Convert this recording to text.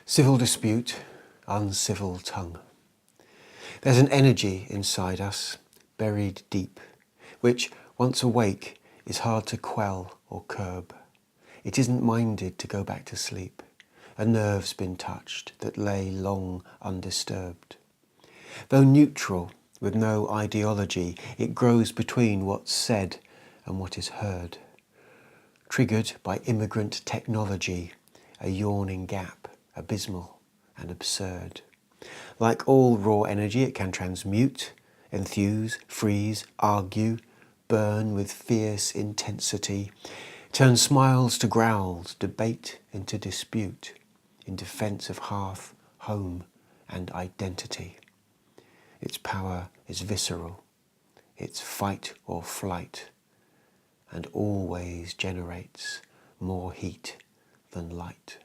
Civil dispute, uncivil tongue. There's an energy inside us, buried deep, which, once awake, is hard to quell or curb. It isn't minded to go back to sleep. A nerve's been touched that lay long undisturbed. Though neutral, with no ideology, it grows between what's said and what is heard. Triggered by immigrant technology, a yawning gap, abysmal and absurd. Like all raw energy, it can transmute, enthuse, freeze, argue, burn with fierce intensity, turn smiles to growls, debate into dispute, in defence of hearth, home and identity. Its power is visceral, it's fight or flight, and always generates more heat than light.